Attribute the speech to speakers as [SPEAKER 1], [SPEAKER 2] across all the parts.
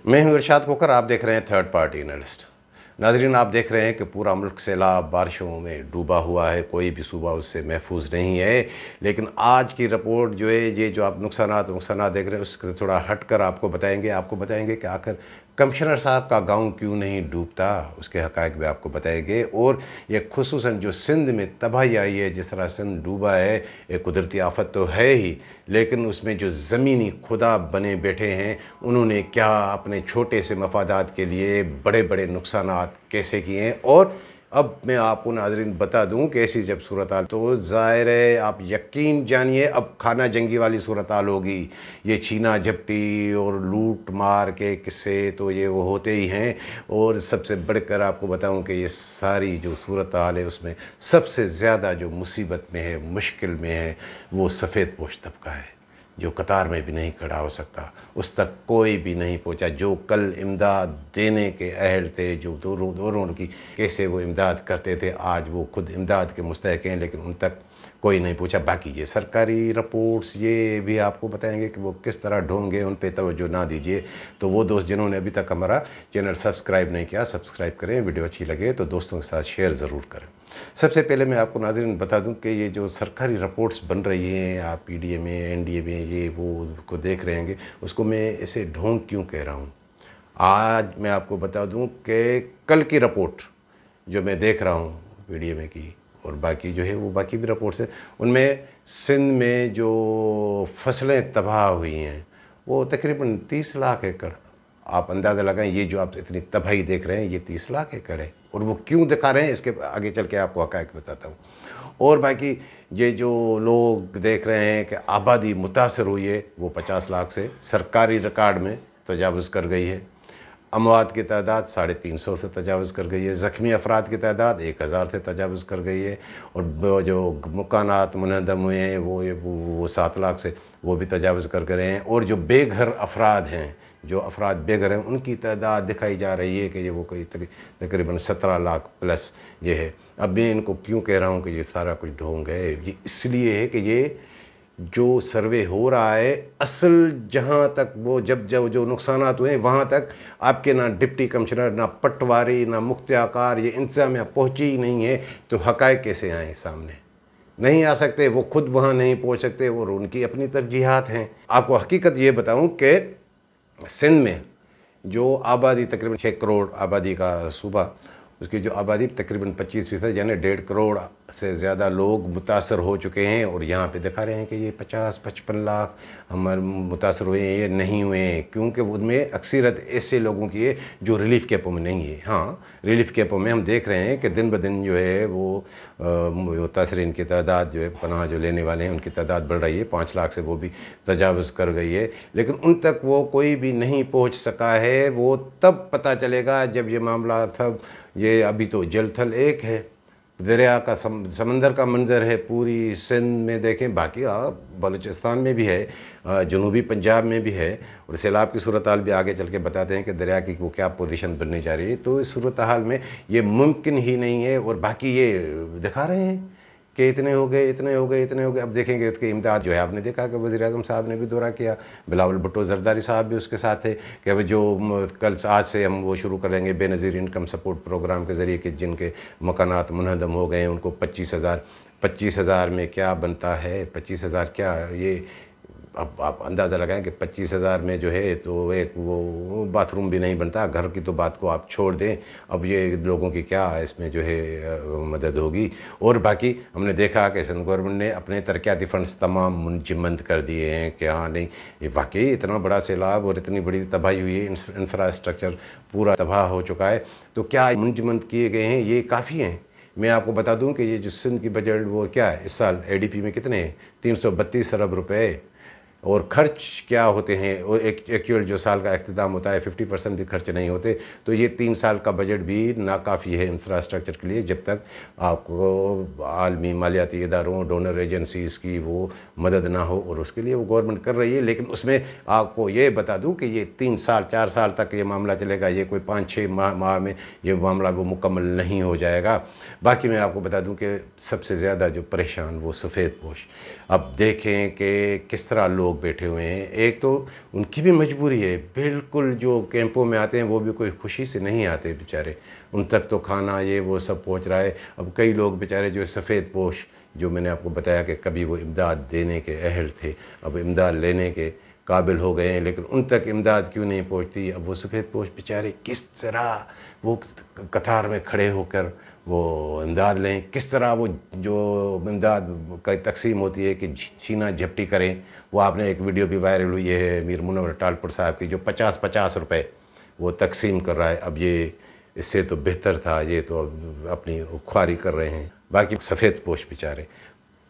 [SPEAKER 1] मैं हूं इरशाद खोखर, आप देख रहे हैं थर्ड पार्टी एनालिस्ट। नाज़रीन, आप देख रहे हैं कि पूरा मुल्क सैलाब बारिशों में डूबा हुआ है, कोई भी सूबा उससे महफूज नहीं है। लेकिन आज की रिपोर्ट जो है, ये जो आप नुकसानात देख रहे हैं, उससे थोड़ा हट कर आपको बताएंगे कि आखिर कमिश्नर साहब का गांव क्यों नहीं डूबता, उसके हक़ाइक़ भी आपको बताएंगे। और ये खुसूसन जो सिंध में तबाही आई है, जिस तरह सिंध डूबा है, एक कुदरती आफत तो है ही, लेकिन उसमें जो ज़मीनी खुदा बने बैठे हैं, उन्होंने क्या अपने छोटे से मफादात के लिए बड़े बड़े नुकसानात कैसे किए हैं। और अब मैं आपको नाज़रीन बता दूं कि ऐसी जब सूरत हाल, तो ज़ाहिर है आप यकीन जानिए अब खाना जंगी वाली सूरत हाल होगी। ये छीना झपटी और लूट मार के किस्से तो ये वो होते ही हैं। और सबसे बढ़कर आपको बताऊं कि ये सारी जो सूरत हाल है, उसमें सबसे ज़्यादा जो मुसीबत में है, मुश्किल में है, वो सफ़ेद पोश तबका है, जो कतार में भी नहीं खड़ा हो सकता, उस तक कोई भी नहीं पहुंचा। जो कल इमदाद देने के अहल थे, जो दोनों की कैसे वो इमदाद करते थे, आज वो खुद इमदाद के मुस्तहिक हैं, लेकिन उन तक कोई नहीं पूछा। बाकी ये सरकारी रिपोर्ट्स ये भी आपको बताएंगे कि वो किस तरह ढोंगे, उन पे तवज्जो ना दीजिए। तो वो दोस्त जिन्होंने अभी तक हमारा चैनल सब्सक्राइब नहीं किया, सब्सक्राइब करें। वीडियो अच्छी लगे तो दोस्तों के साथ शेयर ज़रूर करें। सबसे पहले मैं आपको नाज़रीन बता दूं कि ये जो सरकारी रिपोर्ट्स बन रही हैं, आप पीडीए में, एनडीए में, ये वो को देख रहे हैं, उसको मैं ऐसे ढोंग क्यों कह रहा हूँ। आज मैं आपको बता दूं कि कल की रिपोर्ट जो मैं देख रहा हूँ पीडीए में की, और बाकी जो है वो बाकी भी रिपोर्ट्स हैं, उनमें सिंध में जो फसलें तबाह हुई हैं वो तकरीबन 30 लाख एकड़। आप अंदाज़ा लगाएं, ये जो आप इतनी तबाही देख रहे हैं, ये 30 लाख एकड़ है। और वो क्यों दिखा रहे हैं, इसके आगे चल के आपको हक़ाइक़ बताता हूँ। और बाकी ये जो लोग देख रहे हैं कि आबादी मुतासर हुई है, वो 50 लाख से सरकारी रिकॉर्ड में तजावुज़ कर गई है। अमवात की तादाद 350 से तजावुज़ कर गई है। ज़ख्मी अफराद की तादाद 1000 से तजावुज़ कर गई है। और जो मकानात मुनहदम हुए हैं वो 7 लाख से वो भी तजावुज़ कर गए हैं। और जो बेघर अफराद हैं, जो अफराद बेघर हैं, उनकी तादाद दिखाई जा रही है कि ये वो कोई तकरीबन 17 लाख प्लस ये है। अब मैं इनको क्यों कह रहा हूँ कि ये सारा कुछ ढोंग है, ये इसलिए है कि ये जो सर्वे हो रहा है, असल जहाँ तक वो जब जो नुकसानात हुए वहाँ तक आपके ना डिप्टी कमिश्नर, ना पटवारी, ना मुख्तियाकार, ये इंतज़ामिया पहुँची ही नहीं है। तो हक़ाइक़ कैसे आए सामने? नहीं आ सकते, वो खुद वहाँ नहीं पहुँच सकते, और उनकी अपनी तरजीहात हैं। आपको हकीकत ये बताऊँ कि सिंध में जो आबादी तकरीबन 6 करोड़ आबादी का सूबा, उसकी जो आबादी तकरीबन 25% यानी 1.5 करोड़ से ज़्यादा लोग मुतासर हो चुके हैं। और यहाँ पे दिखा रहे हैं कि ये 50-55 लाख हमारे मुतासर हुए हैं, ये नहीं हुए हैं, क्योंकि उनमें अक्सरियत ऐसे लोगों की है जो रिलीफ़ कैंपों में नहीं है। हाँ, रिलीफ़ कैंपों में हम देख रहे हैं कि दिन ब दिन जो है वो मुतासरीन की तादाद जो है, पनाह जो लेने वाले हैं, उनकी तादाद बढ़ रही है। 5 लाख से वो भी तजावुज़ कर गई है, लेकिन उन तक वो कोई भी नहीं पहुँच सका है। वो तब पता चलेगा जब ये मामला सब, ये अभी तो जल थल एक है, दरिया का समंदर का मंजर है पूरी सिंध में। देखें, बाकी बलूचिस्तान में भी है, जनूबी पंजाब में भी है। और सैलाब की सूरत हाल भी आगे चल के बताते हैं कि दरिया की वो क्या पोजीशन बनने जा रही है। तो इस सूरत हाल में ये मुमकिन ही नहीं है। और बाकी ये दिखा रहे हैं कि इतने हो गए, इतने हो गए, इतने हो गए। अब देखेंगे इसकी इमदाद जो है, आपने देखा कि वज़ीर आज़म साहब ने भी दौरा किया, बिलावल भुट्टो ज़रदारी साहब भी उसके साथ थे कि अब जो कल आज से हम वो शुरू कर देंगे बेनज़ीर इनकम सपोर्ट प्रोग्राम के ज़रिए कि जिनके मकानात मुनहदम हो गए हैं उनको 25,000 में क्या बनता है, 25,000 क्या, ये अब आप अंदाज़ा लगाएं कि 25,000 में जो है तो एक वो बाथरूम भी नहीं बनता। घर की तो बात को आप छोड़ दें, अब ये लोगों की क्या इसमें जो है मदद होगी। और बाकी हमने देखा कि सिंध गवर्नमेंट ने अपने तरक्याती फंड्स तमाम मुंजमद कर दिए हैं कि हाँ नहीं, ये वाकई इतना बड़ा सैलाब और इतनी बड़ी तबाही हुई है, इंफ्रास्ट्रक्चर पूरा तबाह हो चुका है। तो क्या मुंजमद किए गए हैं, ये काफ़ी हैं। मैं आपको बता दूं कि ये जो सिंध की बजट वो क्या है, इस साल एडीपी में कितने हैं, 332 अरब रुपए। और खर्च क्या होते हैं, और एक्चुअल जो साल का इख्तिताम होता है 50% भी खर्च नहीं होते। तो ये 3 साल का बजट भी नाकाफ़ी है इंफ्रास्ट्रक्चर के लिए, जब तक आपको आलमी मालियाती इदारों, डोनर एजेंसीज़ की वो मदद ना हो। और उसके लिए वो गवर्नमेंट कर रही है, लेकिन उसमें आपको ये बता दूं कि ये 3 साल 4 साल तक ये मामला चलेगा। ये कोई 5-6 माह में ये मामला वो मुकम्मल नहीं हो जाएगा। बाकी मैं आपको बता दूं कि सबसे ज़्यादा जो परेशान वो सफ़ेद पोश। अब देखें कि किस तरह लोग لوگ بیٹھے ہوئے ہیں. ایک تو ان کی بھی مجبوری ہے, بالکل جو کیمپوں میں آتے ہیں وہ بھی کوئی خوشی سے نہیں آتے بیچارے, ان تک تو کھانا یہ وہ سب پہنچ رہا ہے. اب کئی لوگ بیچارے جو سفید پوش, جو میں نے آپ کو بتایا کہ کبھی وہ امداد دینے کے اہل تھے, اب امداد لینے کے قابل ہو گئے ہیں, لیکن ان تک امداد کیوں نہیں پہنچتی. اب وہ سفید پوش بیچارے کس طرح وہ قطار میں کھڑے ہو کر وہ امداد لیں, کس طرح وہ جو امداد کا تقسیم ہوتی ہے کہ چھینا جھپٹی کریں. وہ آپ نے ایک ویڈیو بھی وائرل ہوئی ہے میر منور ٹالپور صاحب کی, جو 50 روپے وہ تقسیم کر رہا ہے. اب یہ اس سے تو بہتر تھا, یہ تو اپنی خواری کر رہے ہیں. باقی سفید پوش بیچارے,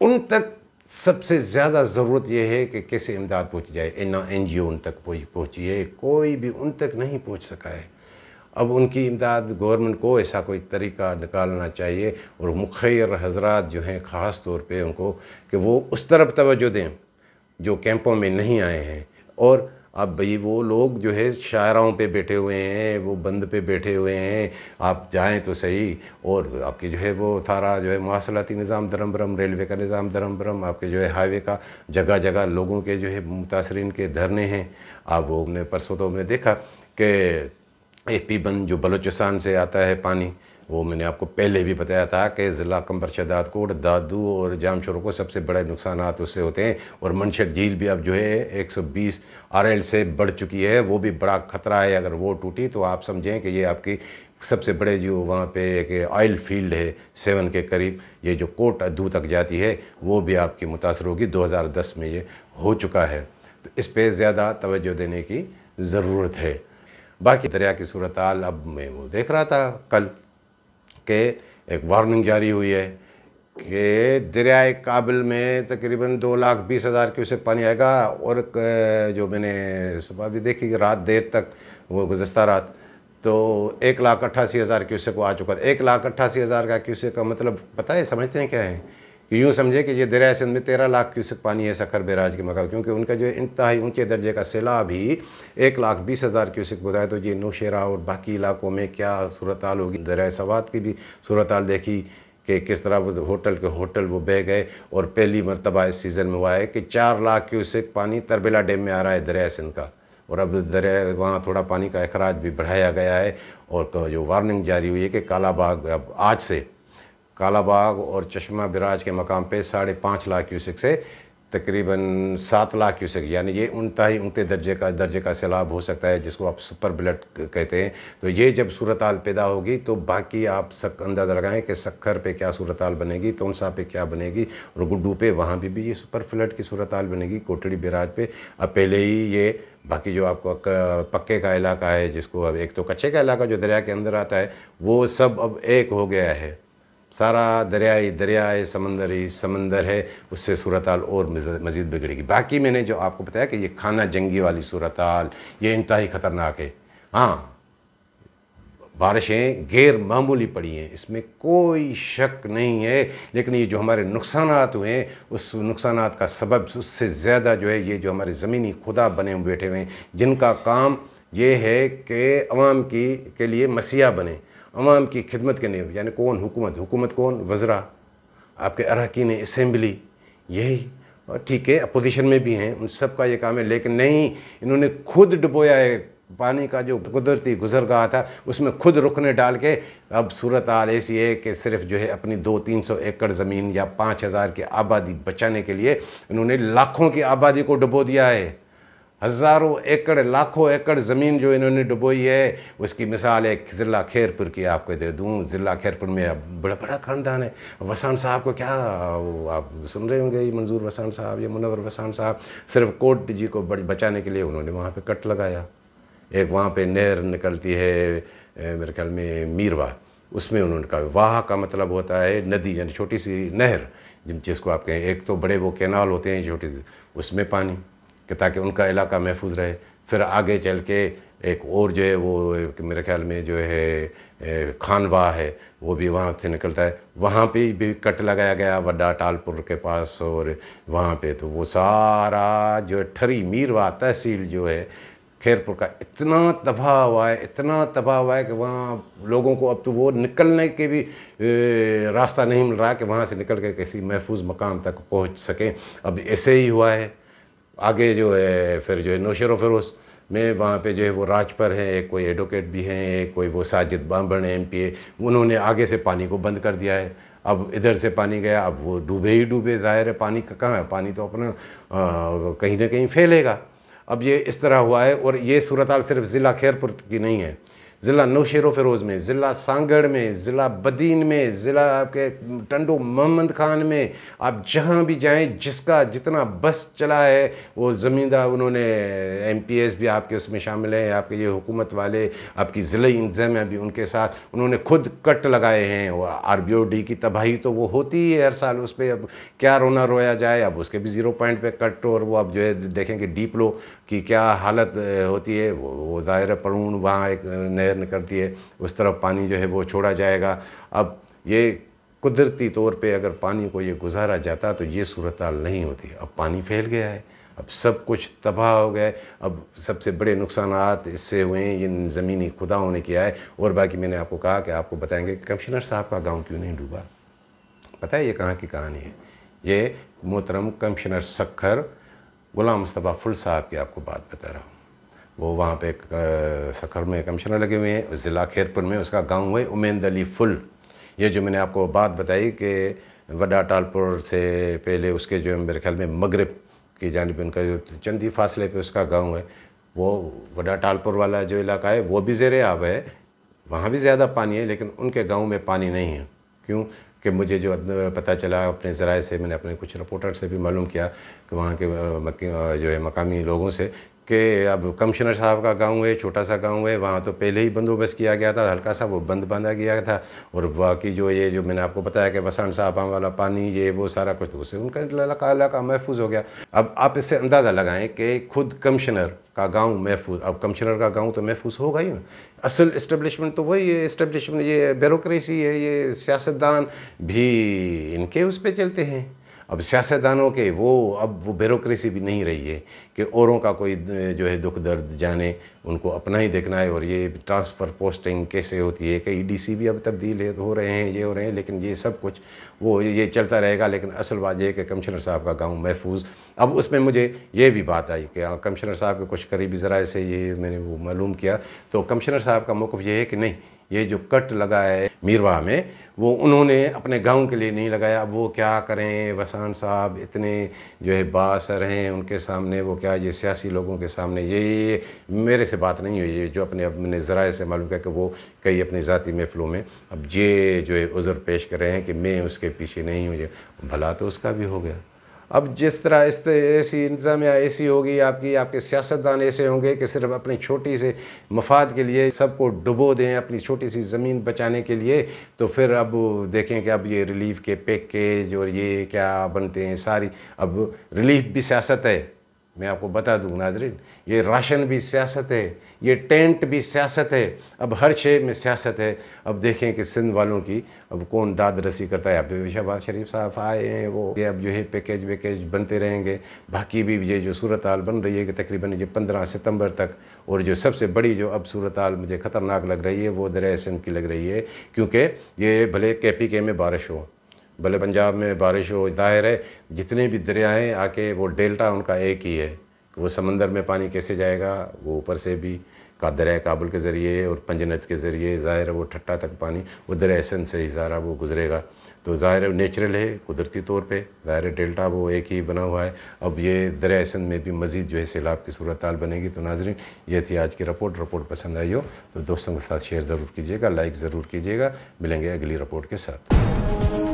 [SPEAKER 1] ان تک سب سے زیادہ ضرورت یہ ہے کہ کیسے امداد پہنچ جائے. این جی او ان تک پہنچی ہے, کوئی بھی ان تک نہیں پہنچ سکا ہے. اب ان کی امداد گورنمنٹ کو ایسا کوئی طریقہ نکالنا چاہیے, اور مخیر حضرات جو ہیں خاص طور پہ ان کو کہ وہ اس طرف توجہ دیں جو کیمپوں میں نہیں آئے ہیں. اور اب بھئی وہ لوگ جو ہے شاہراہوں پہ بیٹھے ہوئے ہیں, وہ بند پہ بیٹھے ہوئے ہیں, آپ جائیں تو صحیح. اور آپ کی جو ہے وہ سارا جو ہے مواصلاتی نظام درم برم, ریلوے کا نظام درم برم, آپ کے جو ہے ہائی وے کا جگہ جگہ لوگوں کے جو ہے متاثرین کے دھرنے ہیں. اب وہ نے پرسوں تو میں نے دیکھا کہ اے پی بند جو بلوچستان سے آتا ہے پانی, وہ میں نے آپ کو پہلے بھی بتایا تھا کہ ضلع کمبر داد کوٹ, دادو اور جام شوروں کو سب سے بڑے نقصانات اس سے ہوتے ہیں. اور منشک جھیل بھی اب جو ہے 120 RL سے بڑھ چکی ہے, وہ بھی بڑا خطرہ ہے. اگر وہ ٹوٹی تو آپ سمجھیں کہ یہ آپ کی سب سے بڑے جو وہاں پہ ایک آئل فیلڈ ہے 7 کے قریب, یہ جو کوٹ ادو تک جاتی ہے, وہ بھی آپ کی متاثر ہوگی. 2010 میں یہ ہو چکا ہے, تو اس پہ زیادہ توجہ دینے کی ضرورت ہے. باقی دریا کی صورتحال اب میں وہ دیکھ رہا تھا کل کہ ایک وارننگ جاری ہوئی ہے کہ دریائے کابل میں تقریباً 2,20,000 کیوسک پانی آئے گا. اور جو میں نے صبح بھی دیکھی کہ رات دیر تک وہ گزشتہ رات تو 1,88,000 کیوسک وہ آ چکا تھا. 1,88,000 کا کیوسک کا مطلب پتہ ہے, سمجھتے ہیں کیا ہے؟ کہ یوں سمجھے کہ یہ دریائے سندھ میں 13 لاکھ کیوسک پانی ہے سکھر بیراج کے مقام, کیونکہ ان کا جو انتہائی اونچے درجے کا سیلاب ہی 1,20,000 کیوسک بتایا. تو یہ نوشیرہ اور باقی علاقوں میں کیا صورتحال ہوگی. دریائے سوات کی بھی صورتحال دیکھی کہ کس طرح وہ ہوٹل کے ہوٹل وہ بہہ گئے. اور پہلی مرتبہ اس سیزن میں ہوا ہے کہ 4 لاکھ کیوسک پانی تربیلا ڈیم میں آ رہا ہے دریائے سندھ کا. اور اب وہاں تھوڑا پانی کا اخراج بھی بڑھایا گیا ہے. اور جو وارننگ جاری ہوئی ہے کہ کالا باغ اب آج سے کالا باغ اور چشمہ براج کے مقام پہ 5.5 لاکھ کیوسک سے تقریباً 7 لاکھ کیوسک, یعنی یہ انتہائی اونچے درجے کا سیلاب ہو سکتا ہے, جس کو آپ سپر بلٹ کہتے ہیں. تو یہ جب صورتحال پیدا ہوگی تو باقی آپ اندازہ لگائیں کہ سکھر پہ کیا صورتحال بنے گی, تونسا پہ کیا بنے گی, اور گڈو پہ وہاں بھی یہ سپر فلڈ کی صورتحال بنے گی. کوٹڑی بیراج پہ اب پہلے ہی یہ باقی جو آپ کو پکے کا علاقہ ہے, جس کو اب ایک تو کچے کا علاقہ جو دریا کے اندر آتا ہے, وہ سب اب ایک ہو گیا ہے. سارا دریائے سمندر ہے, اس سے صورتحال اور مزید بگڑے گی. باقی میں نے جو آپ کو بتایا کہ یہ خانہ جنگی والی صورتحال یہ انتہائی خطرناک ہے. ہاں, بارشیں غیر معمولی پڑی ہیں, اس میں کوئی شک نہیں ہے, لیکن یہ جو ہمارے نقصانات ہوئے ہیں اس نقصانات کا سبب اس سے زیادہ جو ہے یہ جو ہمارے زمینی خدا بنے ہوئے بیٹھے ہوئے ہیں, جن کا کام یہ ہے کہ عوام کے لیے مسیح بنے, عوام کی خدمت کرنے. یعنی کون حکومت کون, وزراء, آپ کے اراکین اسمبلی, یہی. اور ٹھیک ہے اپوزیشن میں بھی ہیں, ان سب کا یہ کام ہے, لیکن نہیں, انہوں نے خود ڈبویا ہے. پانی کا جو قدرتی گزرگاہ تھا اس میں خود رکنے ڈال کے اب صورتحال ایسی ہے کہ صرف جو ہے اپنی 200-300 ایکڑ زمین یا 5,000 کی آبادی بچانے کے لیے انہوں نے لاکھوں کی آبادی کو ڈبو دیا ہے. ہزاروں ایکڑ, لاکھوں ایکڑ زمین جو انہوں نے ڈبوئی ہے. اس کی مثال ایک ضلع خیرپور کی آپ کو دے دوں. ضلع خیرپور میں بڑا خاندان ہے. وسان صاحب کو کیا آپ سن رہے ہوں گے, یہ منظور وسان صاحب یا منور وسان صاحب, صرف کوٹ جی کو بچانے کے لیے انہوں نے وہاں پہ کٹ لگایا. ایک وہاں پہ نہر نکلتی ہے میرے خیال میں میروا, اس میں انہوں نے کہا واہ کا مطلب ہوتا ہے ندی, یعنی چھوٹی سی نہر جس کو آپ کہیں. ایک تو بڑے وہ کینال ہوتے ہیں چھوٹی سی, اس میں پانی کہ تاکہ ان کا علاقہ محفوظ رہے. پھر آگے چل کے ایک اور جو ہے وہ میرے خیال میں جو ہے خانواہ ہے, وہ بھی وہاں سے نکلتا ہے. وہاں پہ بھی کٹ لگایا گیا وڈا ٹالپور کے پاس. اور وہاں پہ تو وہ سارا جو ٹھری میروا تحصیل جو ہے خیرپور کا اتنا تباہ ہوا ہے کہ وہاں لوگوں کو اب تو وہ نکلنے کے بھی راستہ نہیں مل رہا کہ وہاں سے نکل کے کسی محفوظ مقام تک پہنچ سکیں. اب ایسے ہی ہوا ہے. आगे जो है फिर जो है नौशेर फ़िरोज़ में वहाँ पे जो है वो राज पर हैं, एक कोई एडवोकेट भी हैं, एक कोई वो साजिद बांबड़ MPA, उन्होंने आगे से पानी को बंद कर दिया है। अब इधर से पानी गया, अब वो डूबे ही डूबे, ज़ाहिर है पानी का कहाँ है, पानी तो अपना कहीं ना कहीं फैलेगा। अब ये इस तरह हुआ है। और ये सूरत हाल सिर्फ ज़िला खैरपुर की नहीं है, ज़िला नौशेर फ़िरोज़ में, ज़िला सांगड़ में, ज़िला बदीन में, ज़िला आपके टंडो मोहम्मद खान में, आप जहाँ भी जाएं, जिसका जितना बस चला है वो ज़मींदार, उन्होंने MPS भी आपके उसमें शामिल हैं, आपके ये हुकूमत वाले, आपकी ज़िला इंतज़ामिया भी उनके साथ, उन्होंने खुद कट लगाए हैं। और RBOD की तबाही तो वो होती ही है हर साल, उस पर अब क्या रोना रोया जाए। अब उसके भी 0 पॉइंट पे कट, और वो अब जो है देखेंगे डीप लो की क्या हालत होती है। वो ज़ाहिर है पड़ून वहाँ एक नहर निकलती है, उस तरफ पानी जो है वो छोड़ा जाएगा। अब ये कुदरती तौर पे अगर पानी को ये गुजारा जाता तो ये सूरत हाल नहीं होती। अब पानी फैल गया है, अब सब कुछ तबाह हो गया है। अब सबसे बड़े नुकसानात इससे हुए हैं, इन ज़मीनी खुदाओं ने किया है। और बाकी मैंने आपको कहा कि आपको बताएंगे कि कमिश्नर साहब का गाँव क्यों नहीं डूबा। पता है ये कहाँ की कहानी है? ये मोहतरम कमिश्नर सखर गुलाम मुस्तफ़ा फुल साहब की आपको बात बता रहा हूँ। वो वहाँ पे सखर में कमिश्नर लगे हुए हैं, ज़िला खैरपुर में उसका गांव है उमेंद अली फुल। ये जो मैंने आपको बात बताई कि वडा टालपुर से पहले उसके जो मेरे ख्याल में मगरिब की जानिब उनका जो चंदी फासले पे उसका गांव है, वो वडा टालपुर वाला जो इलाका है वो भी ज़ेर आब है, वहाँ भी ज़्यादा पानी है, लेकिन उनके गाँव में पानी नहीं है। क्यों कि मुझे जो पता चला अपने ज़राए से, मैंने अपने कुछ रिपोर्टर से भी मालूम किया कि वहाँ के जो है मकामी लोगों से, कि अब कमिश्नर साहब का गांव है, छोटा सा गांव है, वहाँ तो पहले ही बंदोबस्त किया गया था, हल्का सा वो बंद बांधा गया था। और बाकी जो ये जो मैंने आपको बताया कि वसान साहब वाला पानी, ये वो सारा कुछ, तो उससे उनका इलाका महफूज हो गया। अब आप इससे अंदाज़ा लगाएं कि खुद कमिश्नर का गांव महफूज, अब कमिश्नर का गांव तो महफूज होगा ही ना। असल इस्टेब्लिशमेंट तो वही है, इस्टेब्लिशमेंट ये ब्यूरोक्रेसी है, ये सियासतदान भी इनके उस पर चलते हैं। अब सियासतदानों के अब वो ब्यूरोक्रेसी भी नहीं रही है कि औरों का कोई जो है दुख दर्द जाने, उनको अपना ही देखना है। और ये ट्रांसफ़र पोस्टिंग कैसे होती है, कई DC भी अब तब्दील हो रहे हैं, ये हो रहे हैं, लेकिन ये सब कुछ वो ये चलता रहेगा। लेकिन असल बात यह है कि कमिश्नर साहब का गांव महफूज। अब उसमें मुझे ये भी बात आई कि कमिश्नर साहब के कुछ करीबी ज़राए से ये मैंने वो मालूम किया, तो कमिश्नर साहब का मौक़िफ़ ये है कि नहीं, ये जो कट लगा है मीरवा में, वो उन्होंने अपने गांव के लिए नहीं लगाया। अब वो क्या करें, वसान साहब इतने जो है बासर हैं, उनके सामने वो क्या, ये सियासी लोगों के सामने ये मेरे से बात नहीं हुई, ये जो अपने ज़राए से मालूम किया कि वो कई अपनी ज़ाती महफ़िलों में अब ये जो है उज़्र पेश कर रहे हैं कि मैं उसके पीछे नहीं हूँ। भला तो उसका भी हो गया। अब जिस तरह ऐसी इंतज़ामिया ऐसी होगी, आपके सियासतदान ऐसे होंगे कि सिर्फ अपनी छोटी से मफाद के लिए सबको डुबो दें अपनी छोटी सी ज़मीन बचाने के लिए। तो फिर अब देखें कि अब ये रिलीफ़ के पैकेज और ये क्या बनते हैं सारी, अब रिलीफ़ भी सियासत है। मैं आपको बता दूं नाज़रीन, ये राशन भी सियासत है, ये टेंट भी सियासत है, अब हर शे में सियासत है। अब देखें कि सिंध वालों की अब कौन दाद रसी करता है। अब शहबाज शरीफ साहब आए हैं, वो ये अब जो है पैकेज वैकेज बनते रहेंगे। बाकी भी ये जो सूरत हाल बन रही है कि तकरीबन ये 15 सितंबर तक, और जो सबसे बड़ी जो अब सूरत हाल मुझे ख़तरनाक लग रही है वो दरिया सिंध की लग रही है। क्योंकि ये भले KPK में बारिश हो, भले पंजाब में बारिश हो, ज़ाहिर है जितने भी दरियाएँ आके वो डेल्टा उनका एक ही है। वो समंदर में पानी कैसे जाएगा, वो ऊपर से भी का दरिया काबुल के ज़रिए और पंजनत के ज़रिए, ज़ाहिर है वो ठट्टा तक पानी वो दरिया सिंध से ही सारा वो गुज़रेगा। तो ज़ाहिर है नेचुरल है, कुदरती तौर पे ज़ाहिर है डेल्टा वो एक ही बना हुआ है। अब ये दरिया सिंध में भी मज़ीद जो है सैलाब की सूरत हाल बनेगी। तो नाज़रीन, ये थी आज की रिपोर्ट पसंद आई हो तो दोस्तों के साथ शेयर ज़रूर कीजिएगा, लाइक ज़रूर कीजिएगा। मिलेंगे अगली रिपोर्ट के साथ।